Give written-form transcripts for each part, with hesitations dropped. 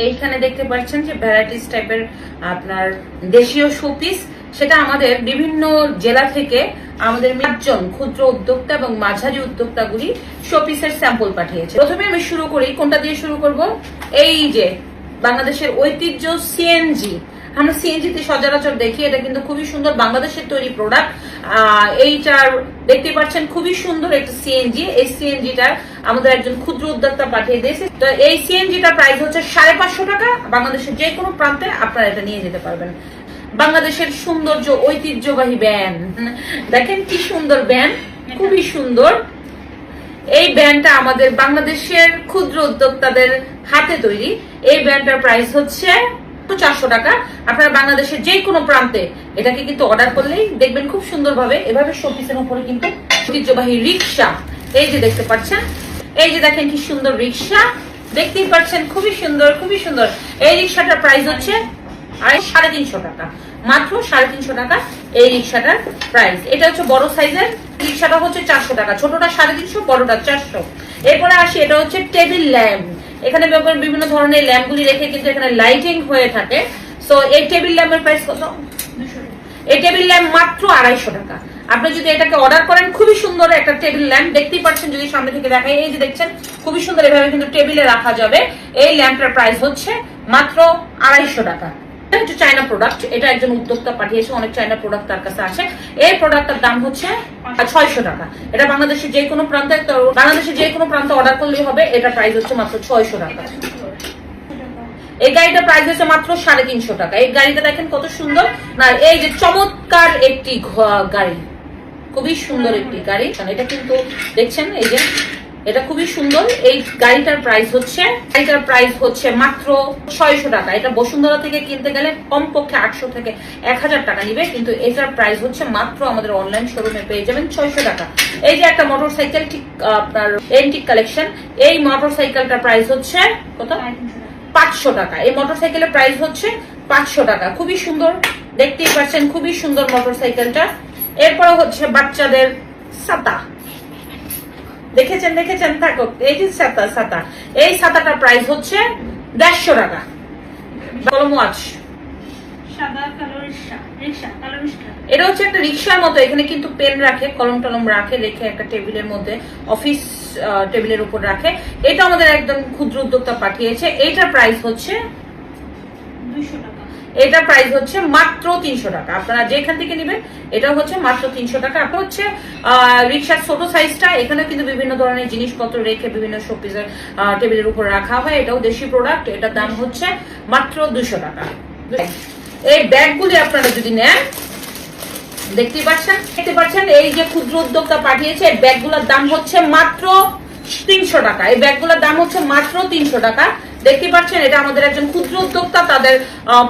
এইখানে দেখতে পাচ্ছেন যে ভ্যারাইটিস টাইপের আপনার দেশীয় শোপিস, সেটা আমাদের বিভিন্ন জেলা থেকে আমাদের 5 জন ক্ষুদ্র উদ্যোক্তা এবং মাঝারি উদ্যোক্তাগুলি শোপিসের স্যাম্পল পাঠিয়েছে। প্রথমে আমি শুরু করি, কোনটা দিয়ে শুরু করব? এই যে বাংলাদেশের ঐতিহ্য সিএনজি, আমরা সিএনজিতে সচরাচর দেখি, এটা কিন্তু খুবই সুন্দর বাংলাদেশের তৈরি প্রোডাক্ট। এইটার দেখতে পাচ্ছেন খুবই সুন্দর একটা সিএনজি। এই সিএনজিটার আমাদের একজন ক্ষুদ্র উদ্যোক্তা পাঠিয়ে দিয়েছে। তো এই সিএনজিটার প্রাইস হচ্ছে 550 টাকা। বাংলাদেশের যে কোনো প্রান্তে আপনারা এটা নিয়ে যেতে পারবেন। বাংলাদেশের সৌন্দর্য ঐতিহ্যবাহী ব্যান্ড, দেখেন কি সুন্দর ব্যান্ড, খুবই সুন্দর। এই ব্যান্ডটা আমাদের বাংলাদেশের ক্ষুদ্র উদ্যোক্তাদের হাতে তৈরি। এই ব্যান্ডটার প্রাইস হচ্ছে 400 টাকা। আপনারা বাংলাদেশের যে কোনো প্রান্তে এটাকে কিন্তু অর্ডার করলেই দেখবেন খুব সুন্দরভাবে এভাবে শোপিসের উপরে কিন্তু ঐতিহ্যবাহী রিক্সা, এই যে দেখতে পাচ্ছেন, এই যে দেখেন কি সুন্দর রিক্সা, দেখতেই পাচ্ছেন খুবই সুন্দর, খুবই সুন্দর। এই রিক্সাটার প্রাইস হচ্ছে 350 টাকা, মাত্র 350 টাকা এই রিক্সাটার প্রাইস। এটা হচ্ছে বড় সাইজের রিক্সাটা হচ্ছে 400 টাকা, ছোটটা 350, বড়টা 400। এরপরে আসি, এটা হচ্ছে টেবিল ল্যাম্প। এখানে বিভিন্ন ধরনের ল্যাম্পগুলি রেখে কিন্তু এখানে লাইটিং হয়ে থাকে। সো এই টেবিল ল্যাম্পের প্রাইস কত? এই টেবিল ল্যাম্প মাত্র 250 টাকা। আপনি যদি এটাকে অর্ডার করেন, খুবই সুন্দর একটা টেবিল ল্যাম্প, দেখতেই পাচ্ছেন যদি সামনে থেকে দেখাই, এই যে দেখছেন খুবই সুন্দর, এভাবে কিন্তু টেবিলে রাখা যাবে। এই ল্যাম্পটার প্রাইস হচ্ছে মাত্র 250 টাকা। এটা হচ্ছে চায়না প্রোডাক্ট, এটা একজন উদ্যোক্তা পাঠিয়েছে, অনেক চায়না প্রোডাক্ট তার কাছে আছে। এই প্রোডাক্টটার দাম হচ্ছে 600 টাকা। এটা বাংলাদেশের যে কোনো প্রান্তে অর্ডার করলেই হবে। এটা প্রাইস হচ্ছে মাত্র 600 টাকা। এই গাড়িটার প্রাইস হচ্ছে মাত্র 350 টাকা। এই গাড়িটা দেখেন কত সুন্দর না, এই যে চমৎকার একটি গাড়ি, খুবই সুন্দর একটি গাড়ি। এটা কিন্তু দেখছেন, এই যে এটা খুবই সুন্দর। এই গাড়িটার প্রাইস হচ্ছে মাত্র 600 টাকা। এটা বসুন্ধরা থেকে কিনতে গেলে কমপক্ষে 800 থেকে 1000 টাকা নিবে, কিন্তু এটার প্রাইস হচ্ছে মাত্র আমাদের অনলাইন শোরুমে পেয়ে যাবেন 600 টাকা। এই যে একটা মোটরসাইকেল, ঠিক আপনার এন্টিক কালেকশন, এই মোটরসাইকেলটার প্রাইস হচ্ছে কত? 500 টাকা। এই মোটরসাইকেলের প্রাইস হচ্ছে 500 টাকা। খুবই সুন্দর, দেখতেই পাচ্ছেন খুবই সুন্দর মোটরসাইকেলটা। এরপরে হচ্ছে বাচ্চাদের ছাতা, দেখেছেন থাকুক, এই যে ছাতা, এই ছাতাটার প্রাইস হচ্ছে 150 টাকা। কলম ওয়াচ, এটা হচ্ছে একটা রিক্সার মতো, এখানে কিন্তু পেন রাখে, কলম টলম রাখে, রেখে একটা টেবিলের মধ্যে অফিস টেবিলের উপর রাখে। এটা আমাদের একদম ক্ষুদ্র উদ্যোক্তা পাঠিয়েছে। এইটার প্রাইস হচ্ছে 200 টাকা। এটার প্রাইস হচ্ছে মাত্র 300 টাকা। আপনারা যেখান থেকে নেবেন এটা হচ্ছে মাত্র 300 টাকা। আপনার হচ্ছে রিক্সার ছোট সাইজটা, এখানে কিন্তু বিভিন্ন ধরনের জিনিসপত্র রেখে বিভিন্ন শোপিসের টেবিলের উপর রাখা হয়। এটাও দেশি প্রোডাক্ট, এটার দাম হচ্ছে মাত্র 200 টাকা। এই ব্যাগগুলি আপনারা যদি নেন, দেখতে পাচ্ছেন এই যে ক্ষুদ্র উদ্যোক্তা পাঠিয়েছে, এই ব্যাগগুলোর দাম হচ্ছে মাত্র 300 টাকা। এই ব্যাগগুলোর দাম হচ্ছে মাত্র 300 টাকা। দেখতে পাচ্ছেন এটা আমাদের একজন ক্ষুদ্র উদ্যোক্তা, তাদের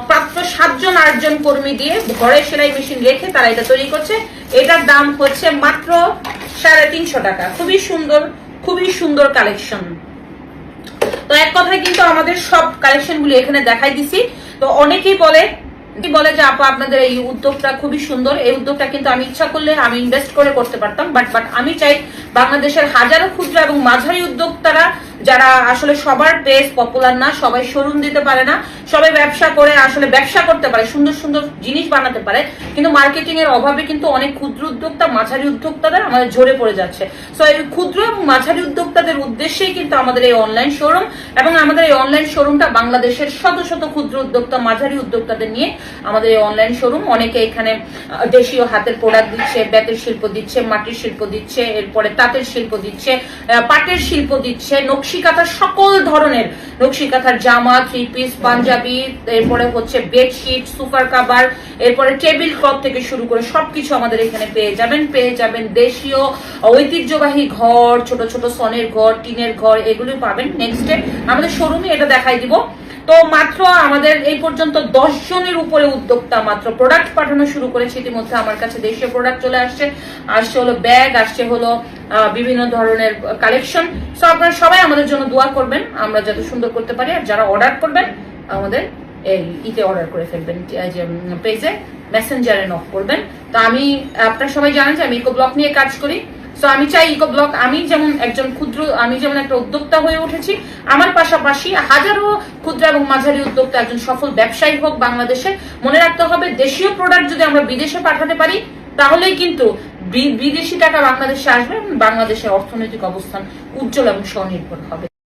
প্রাপ্ত 7 জন 8 জন কর্মী দিয়ে ঘরে সেলাই মেশিন রেখে তারা এটা তৈরি করছে। এটার দাম হচ্ছে মাত্র 350 টাকা। খুবই সুন্দর কালেকশন। তো এক কথায় কিন্তু আমাদের সব কালেকশন গুলি এখানে দেখাই দিছি। তো অনেকেই বলে যে আপু আপনাদের এই উদ্যোগটা খুবই সুন্দর, এই উদ্যোগটা কিন্তু আমি ইচ্ছা করলে আমি ইনভেস্ট করে করতে পারতাম, বাট আমি চাই বাংলাদেশের হাজারো ক্ষুদ্র এবং মাঝারি উদ্যোক্তারা, যারা আসলে সবার বেশ পপুলার না, সবাই শোরুম দিতে পারে না, সবাই ব্যবসা করে আসলে ব্যবসা করতে পারে, সুন্দর সুন্দর জিনিস বানাতে পারে, কিন্তু মার্কেটিং এর অভাবে কিন্তু অনেক ক্ষুদ্র উদ্যোক্তা মাঝারি উদ্যোক্তাদের আমাদের ঝরে পড়ে যাচ্ছে। সো এই ক্ষুদ্র এবং মাঝারি উদ্যোক্তাদের উদ্দেশ্যেই কিন্তু আমাদের এই অনলাইন শোরুম, এবং আমাদের এই অনলাইন শোরুমটা বাংলাদেশের শত শত ক্ষুদ্র উদ্যোক্তা মাঝারি উদ্যোক্তাদের নিয়ে আমাদের এই অনলাইন শোরুম। অনেকে এখানে দেশীয় হাতের প্রোডাক্ট দিচ্ছে, বেতের শিল্প দিচ্ছে, মাটির শিল্প দিচ্ছে, এরপরে তাঁতের শিল্প দিচ্ছে, পাটের শিল্প দিচ্ছে, নকশি কাঁথার সকল ধরনের নকশি কাঁথার জামা, 3 পিস, পাঞ্জাবি, এরপরে হচ্ছে বেডশিট, সুপার কাভার, এরপরে টেবিল ক্লথ থেকে শুরু করে সবকিছু আমাদের এখানে পেয়ে যাবেন। দেশীয় ঐতিহ্যবাহী ঘর, ছোট ছোট সনের ঘর, টিনের ঘর, এগুলি পাবেন। নেক্সট ডে আমাদের শোরুমে এটা দেখাই দিব। তো মাত্র আমাদের এই পর্যন্ত 10 জনের উপরে উদ্যোক্তা মাত্র প্রোডাক্ট পাঠানো শুরু করেছে। ইতিমধ্যে আমার কাছে দেশীয় প্রোডাক্ট চলে আসছে হলো ব্যাগ, আসছে হলো বিভিন্ন ধরনের কালেকশন। সো আপনারা সবাই আমাদের জন্য দোয়া করবেন, আমরা যত সুন্দর করতে পারি। আর যারা অর্ডার করবেন আমাদের এই ইতে অর্ডার করে ফেলবেন, যে পেজে মেসেঞ্জারে নক করবেন। তো আমি আপনারা সবাই জানেন যে আমি ইকো ব্লক নিয়ে কাজ করি। সো আমি চাই ইকো ব্লক, আমি যেমন একটা উদ্যোক্তা হয়ে উঠেছি, আমার পাশাপাশি হাজারো ক্ষুদ্র এবং মাঝারি উদ্যোক্তা একজন সফল ব্যবসায়ী হোক বাংলাদেশে। মনে রাখতে হবে, দেশীয় প্রোডাক্ট যদি আমরা বিদেশে পাঠাতে পারি তাহলেই কিন্তু বিদেশি টাকা বাংলাদেশে আসবে এবং বাংলাদেশের অর্থনৈতিক অবস্থান উজ্জ্বল এবং স্বনির্ভর হবে।